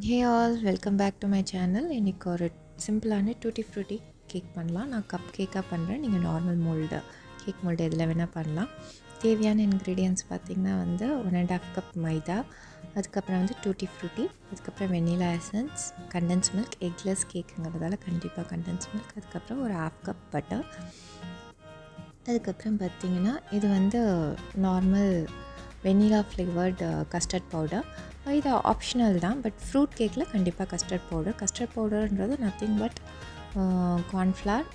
Hey all, welcome back to my channel. இன்னைக்கு ஒரு சிம்பிளான டூட்டி ஃப்ரூட்டி கேக் பண்ணலாம். நான் கப் கேக்காக பண்ணுறேன். நீங்கள் நார்மல் மோல்டு கேக் மோல்டு எதில் வேணால் பண்ணலாம். தேவையான இன்க்ரீடியன்ட்ஸ் பார்த்திங்கன்னா 1.5 கப் மைதா, அதுக்கப்புறம் டூட்டி ஃப்ரூட்டி, அதுக்கப்புறம் vanilla essence, condense milk, eggless கேக்குங்கிறதால கண்டிப்பாக கண்டென்ஸ் மில்க், அதுக்கப்புறம் ஒரு 1/2 கப் பட்டர். அதுக்கப்புறம் பார்த்திங்கன்னா இது நார்மல் வெண்ணிலா ஃப்ளேவர்டு கஸ்டர்ட் பவுடர். இது ஆப்ஷனல் தான், பட் ஃப்ரூட் கேக்கில் கண்டிப்பாக கஸ்டர்ட் பவுடர்ன்றது நத்திங் பட் கார்ன்ஃப்ளவர்.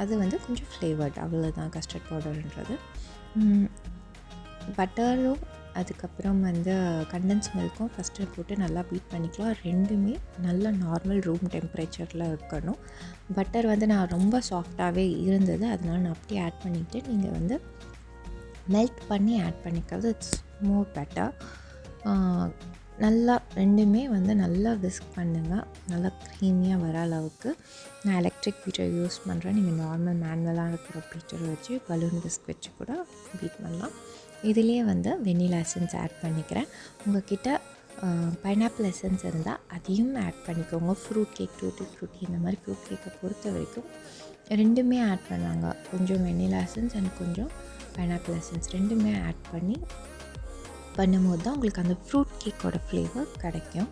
அது கொஞ்சம் ஃப்ளேவர்ட், அவ்வளோதான் கஸ்டர்ட் பவுடர்ன்றது. பட்டரும் அதுக்கப்புறம் கண்டென்ஸ் மில்க்கும் ஃபஸ்ட்டு போட்டு நல்லா பீட் பண்ணிக்கலாம். ரெண்டுமே நல்ல நார்மல் ரூம் டெம்பரேச்சரில் இருக்கணும். பட்டர் நான் ரொம்ப சாஃப்டாகவே இருந்தது, அதனால் நான் அப்படியே ஆட் பண்ணிக்கிட்டு நீங்கள் மெல்ட் பண்ணி ஆட் பண்ணிக்கிறது இட்ஸ் மோர் பெட்டர். நல்லா ரெண்டுமே நல்லா விஸ்க் பண்ணுங்கள், நல்லா க்ரீமியாக வர அளவுக்கு. நான் எலக்ட்ரிக் பீட்டர் யூஸ் பண்ணுறேன். நீங்கள் நார்மல் மேனுவலாக இருக்கிற பீட்டர் வச்சு பலூன் விஸ்க் வச்சு கூட பீட் பண்ணலாம். இதிலே வெண்ணிலா எசன்ஸ் ஆட் பண்ணிக்கிறேன். உங்கள்கிட்ட பைனாப்பிள் எசன்ஸ் இருந்தால் அதையும் ஆட் பண்ணிக்கோங்க. ஃப்ரூட் கேக், டூட்டி ஃப்ரூட்டி இந்த மாதிரி ஃப்ரூட் கேக்கை பொறுத்த வரைக்கும் ரெண்டுமே ஆட் பண்ணாங்க. கொஞ்சம் வெண்ணிலா எசன்ஸ் அண்ட் கொஞ்சம் பைனாப்பிள் எசன்ஸ் ரெண்டுமே ஆட் பண்ணும்போது தான் உங்களுக்கு அந்த ஃப்ரூட் கேக்கோட ஃப்ளேவர் கிடைக்கும்.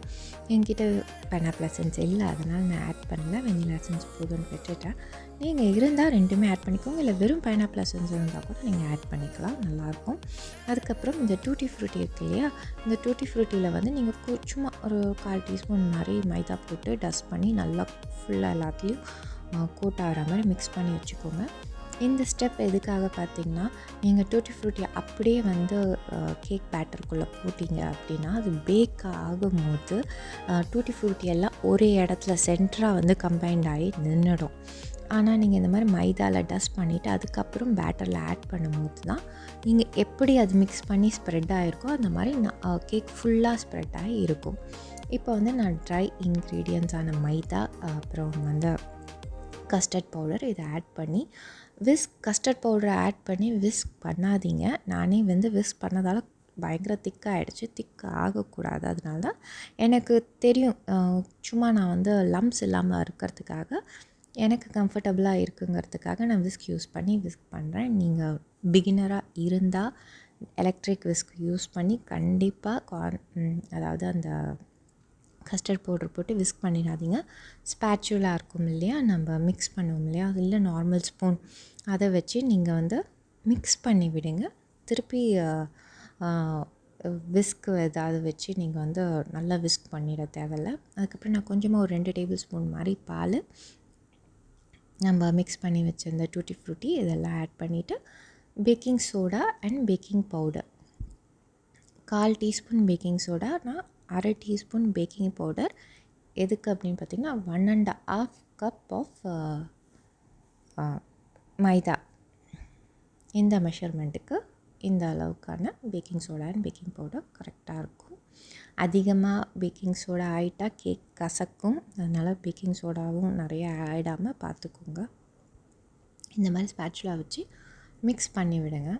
என்கிட்ட பைனாப்பிள் எசன்ஸ் இல்லை, அதனால் நான் ஆட் பண்ணல. வெண்ணிலா எசன்ஸ் போதும்னு விட்டுட்டேன். நீங்கள் இருந்தால் ரெண்டுமே ஆட் பண்ணிக்கோங்க, இல்லை வெறும் பைனாப்பிள் எசன்ஸ் இருந்தால் கூட நீங்கள் ஆட் பண்ணிக்கலாம், நல்லாயிருக்கும். அதுக்கப்புறம் இந்த டூட்டி ஃப்ரூட்டி இருக்கு இல்லையா, இந்த டூட்டி ஃப்ரூட்டியில் நீங்கள் சும்மா ஒரு 1/4 டீஸ்பூன் மாதிரி மைதா போட்டு டஸ்ட் பண்ணி நல்லா ஃபுல்லாக எல்லாத்துலேயும் கோட் ஆகிற மாதிரி மிக்ஸ் பண்ணி வச்சுக்கோங்க. இந்த ஸ்டெப் எதுக்காக பார்த்திங்கன்னா, நீங்கள் டூட்டி ஃப்ரூட்டியை அப்படியே கேக் பேட்டருக்குள்ளே போட்டிங்க அப்படின்னா அது பேக் ஆகும்போது டூட்டி ஃப்ரூட்டி எல்லாம் ஒரே இடத்துல சென்டராக கம்பைண்ட் ஆகி நின்றுடும். ஆனால் நீங்கள் இந்த மாதிரி மைதாவில் டஸ்ட் பண்ணிவிட்டு அதுக்கப்புறம் பேட்டரில் ஆட் பண்ணும்போது தான் நீங்கள் எப்படி அது மிக்ஸ் பண்ணி ஸ்ப்ரெட் ஆகிருக்கோ அந்த மாதிரி கேக் ஃபுல்லாக ஸ்ப்ரெட் ஆகி இருக்கும். இப்போ நான் ட்ரை இன்க்ரீடியன்ட்ஸான மைதா, அப்புறம் கஸ்டர்ட் பவுடர் இதை ஆட் பண்ணி கஸ்டர்ட் பவுடரை ஆட் பண்ணி விஸ்க் பண்ணாதீங்க. நானே விஸ்க் பண்ணதால் பயங்கர திக்காகிடுச்சு. திக் ஆகக்கூடாது, அதனால தான் எனக்கு தெரியும். சும்மா நான் லம்ப்ஸ் இல்லாமல் இருக்கிறதுக்காக, எனக்கு கம்ஃபர்டபுளாக இருக்குங்கிறதுக்காக நான் விஸ்க் யூஸ் பண்ணி விஸ்க் பண்ணுறேன். நீங்கள் பிகினராக இருந்தால் எலக்ட்ரிக் விஸ்க் யூஸ் பண்ணி கண்டிப்பாக அதாவது அந்த கஸ்டர்ட் பவுடர் போட்டு விஸ்க் பண்ணிடாதீங்க. ஸ்பேச்சுலாக இருக்கும் இல்லையா, நம்ம மிக்ஸ் பண்ணுவோம் இல்லையா, அது இல்லை நார்மல் ஸ்பூன், அதை வச்சு நீங்கள் மிக்ஸ் பண்ணி விடுங்க. திருப்பி விஸ்க்கு ஏதாவது வச்சு நீங்கள் நல்லா விஸ்க் பண்ணிட தேவையில்ல. அதுக்கப்புறம் நான் கொஞ்சமாக ஒரு 2 டேபிள் ஸ்பூன் மாதிரி பால், நம்ம மிக்ஸ் பண்ணி வச்சுருந்த டூட்டி ஃப்ரூட்டி இதெல்லாம் ஆட் பண்ணிவிட்டு baking soda and baking powder, 1/4 teaspoon baking soda, நான் 1/2 டீஸ்பூன் பேக்கிங் பவுடர். எதுக்கு அப்படின்னு பார்த்திங்கன்னா 1.5 கப் ஆஃப் மைதா. இந்த மெஷர்மெண்ட்டுக்கு இந்த அளவுக்கான baking soda and baking powder கரெக்டாக இருக்கும். அதிகமாக பேக்கிங் சோடா ஆகிட்டால் கேக் கசக்கும், அதனால் பேக்கிங் சோடாவும் நிறைய ஆகிடாமல் பார்த்துக்கோங்க. இந்த மாதிரி ஸ்பேச்சுலா வச்சு மிக்ஸ் பண்ணி விடுங்க.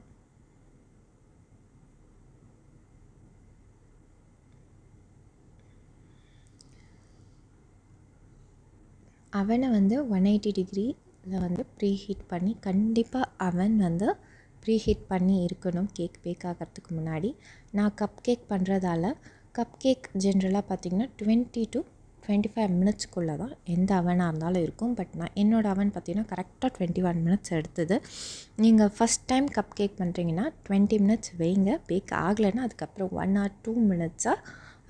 அவனை 180 டிகிரியில் ப்ரீஹீட் பண்ணி, கண்டிப்பாக அவன் ப்ரீஹீட் பண்ணி இருக்கணும் கேக் பேக் ஆகிறதுக்கு முன்னாடி. நான் கப் கேக் பண்ணுறதால கப் கேக் ஜென்ரலாக பார்த்திங்கன்னா 20 to 25 மினிட்ஸ்க்குள்ளே தான் எந்த அவனாக இருந்தாலும் இருக்கும். பட் நான் என்னோடய அவன் பார்த்திங்கன்னா கரெக்டாக 21 மினிட்ஸ் எடுத்தது. நீங்கள் ஃபஸ்ட் டைம் கப் கேக் பண்ணுறீங்கன்னா 20 மினிட்ஸ் வைங்க. பேக் ஆகலைன்னா அதுக்கப்புறம் 1 or 2 மினிட்ஸாக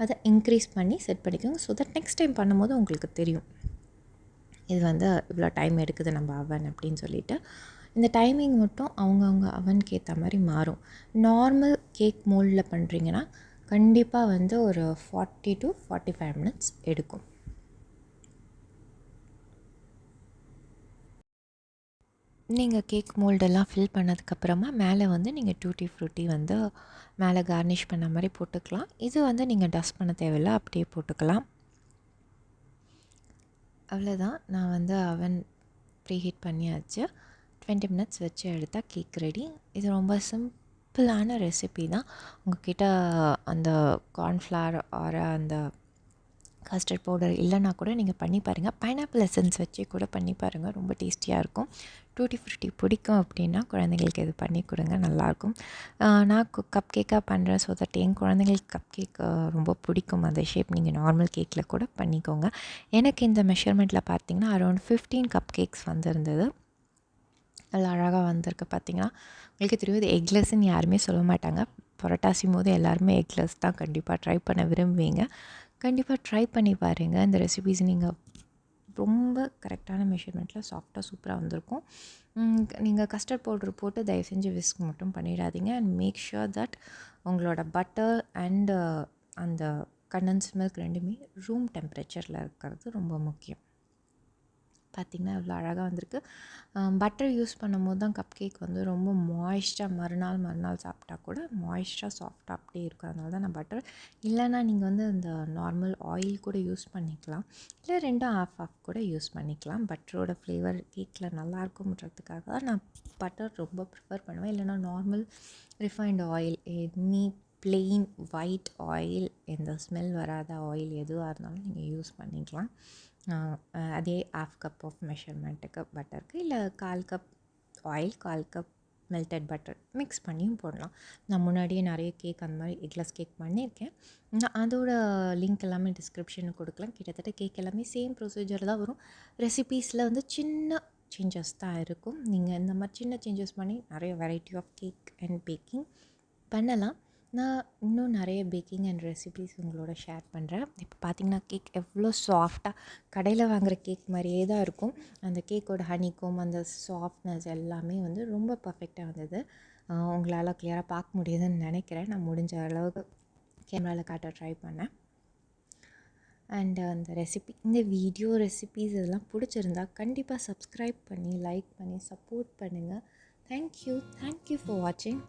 அதை இன்க்ரீஸ் பண்ணி செட் பண்ணிக்கோங்க. ஸோ தட் நெக்ஸ்ட் டைம் பண்ணும்போது உங்களுக்கு தெரியும் இது இவ்வளோ டைம் எடுக்குது நம்ம அவன் அப்படின்னு சொல்லிட்டு. இந்த டைமிங் மட்டும் அவங்கவுங்க அவனுக்கு ஏற்ற மாதிரி மாறும். நார்மல் கேக் மோல்டில் பண்ணுறீங்கன்னா கண்டிப்பாக ஒரு 40 to 45 மினிட்ஸ் எடுக்கும். நீங்கள் கேக் மோல்டெல்லாம் ஃபில் பண்ணதுக்கப்புறமா மேலே நீங்கள் டூட்டி ஃப்ரூட்டி மேலே கார்னிஷ் பண்ண மாதிரி போட்டுக்கலாம். இது நீங்கள் டஸ்ட் பண்ண தேவையில்லை, அப்படியே போட்டுக்கலாம். அவ்வளோதான். நான் அவன் ப்ரீஹீட் பண்ணியாச்சு. 20 மினிட்ஸ் வச்சு எடுத்தால் கேக் ரெடி. இது ரொம்ப சிம்பிளான ரெசிபி தான். உங்கள்கிட்ட அந்த கார்ன்ஃப்ளவர் ஆர் அந்த கஸ்டர்ட் பவுடர் இல்லைனா கூட நீங்கள் பண்ணி பாருங்கள். பைனாப்பிள் எசன்ஸ் வச்சு கூட பண்ணி பாருங்கள், ரொம்ப டேஸ்டியாக இருக்கும். டூட்டி ஃப்ரூட்டி பிடிக்கும் அப்படின்னா குழந்தைங்களுக்கு இது பண்ணி கொடுங்க, நல்லாயிருக்கும். நான் கப் கேக்காக பண்ணுறேன், ஸோ தட் என் குழந்தைங்களுக்கு கப் கேக் ரொம்ப பிடிக்கும். அந்த ஷேப் நீங்கள் நார்மல் கேக்கில் கூட பண்ணிக்கோங்க. எனக்கு இந்த மெஷர்மெண்ட்டில் பார்த்தீங்கன்னா அரௌண்ட் 15 கப் கேக்ஸ் வந்திருந்தது. நல்லா அழகாக வந்திருக்கு. பார்த்தீங்கன்னா உங்களுக்கு தெரியும், இது எக்லெஸ்ன்னு யாருமே சொல்ல மாட்டாங்க. புரட்டாசியும் போது எல்லாருமே எக்லெஸ் தான் கண்டிப்பாக ட்ரை பண்ண விரும்புவீங்க. கண்டிப்பாக ட்ரை பண்ணி பாருங்கள். இந்த ரெசிபீஸ் நீங்கள் ரொம்ப கரெக்டான மெஷர்மெண்ட்டில் சாஃப்டாக சூப்பராக வந்திருக்கும். நீங்கள் கஸ்டர்ட் பவுட்ரு போட்டு தயவு செஞ்சு விஸ்க் மட்டும் பண்ணிடாதீங்க. அண்ட் மேக் ஷுர் தட் உங்களோட பட்டர் அண்டு அந்த கண்டன்ஸ்ட் மில்க் ரெண்டுமே ரூம் டெம்பரேச்சரில் இருக்கிறது ரொம்ப முக்கியம். பார்த்திங்கன்னா இவ்வளோ அழகாக வந்திருக்கு. பட்டர் யூஸ் பண்ணும்போது தான் கப் கேக் வந்து ரொம்ப மாய்ஸ்டாக மறுநாள் சாப்பிட்டா கூட மாய்ஸ்டாக சாஃப்டாக அப்படியே இருக்கும். அதனால தான் நான் பட்டர், இல்லைனா நீங்கள் வந்து இந்த நார்மல் ஆயில் கூட யூஸ் பண்ணிக்கலாம், இல்லை ரெண்டும் ஆஃப் கூட யூஸ் பண்ணிக்கலாம். பட்டரோட ஃப்ளேவர் கேக்கில் நல்லாயிருக்கும்ன்றதுக்காக தான் நான் பட்டர் ரொம்ப ப்ரிஃபர் பண்ணுவேன். இல்லைனா normal refined oil, any plain white oil, எந்த ஸ்மெல் வராத ஆயில் எதுவாக இருந்தாலும் நீங்கள் யூஸ் பண்ணிக்கலாம். அதே 1/2 கப் ஆஃப் மெஷர்மெண்ட்டுக்கு பட்டருக்கு, இல்லை 1/4 cup oil 1/4 cup melted butter mix பண்ணியும் போடலாம். நான் முன்னாடியே நிறைய கேக் அந்த மாதிரி எக்லெஸ் கேக் பண்ணியிருக்கேன். நான் அதோட லிங்க் எல்லாமே டிஸ்கிரிப்ஷனுக்கு கொடுக்கலாம். கிட்டத்தட்ட கேக் எல்லாமே சேம் ப்ரொசீஜர் தான் வரும். ரெசிபீஸில் வந்து சின்ன சேஞ்சஸ் தான் இருக்கும். நீங்கள் இந்த மாதிரி சின்ன சேஞ்சஸ் பண்ணி நிறைய variety of cake and baking பண்ணலாம். நான் இன்னும் நிறைய பேக்கிங் அண்ட் ரெசிபீஸ் உங்களோட ஷேர் பண்ணுறேன். இப்போ பார்த்திங்கன்னா கேக் எவ்வளோ சாஃப்டாக கடையில் வாங்குகிற கேக் மாதிரியே தான் இருக்கும். அந்த கேக்கோட ஹனிகோம், அந்த சாஃப்ட்னஸ் எல்லாமே வந்து ரொம்ப பர்ஃபெக்டாக வந்தது. உங்களால் கிளியராக பார்க்க முடியுதுன்னு நினைக்கிறேன். நான் முடிஞ்ச அளவுக்கு கேமராவில் காட்ட ட்ரை பண்ணேன். அண்ட் அந்த ரெசிபி, இந்த வீடியோ ரெசிபீஸ் இதெல்லாம் பிடிச்சிருந்தா கண்டிப்பாக சப்ஸ்கிரைப் பண்ணி லைக் பண்ணி சப்போர்ட் பண்ணுங்கள். தேங்க்யூ ஃபார் வாட்சிங்.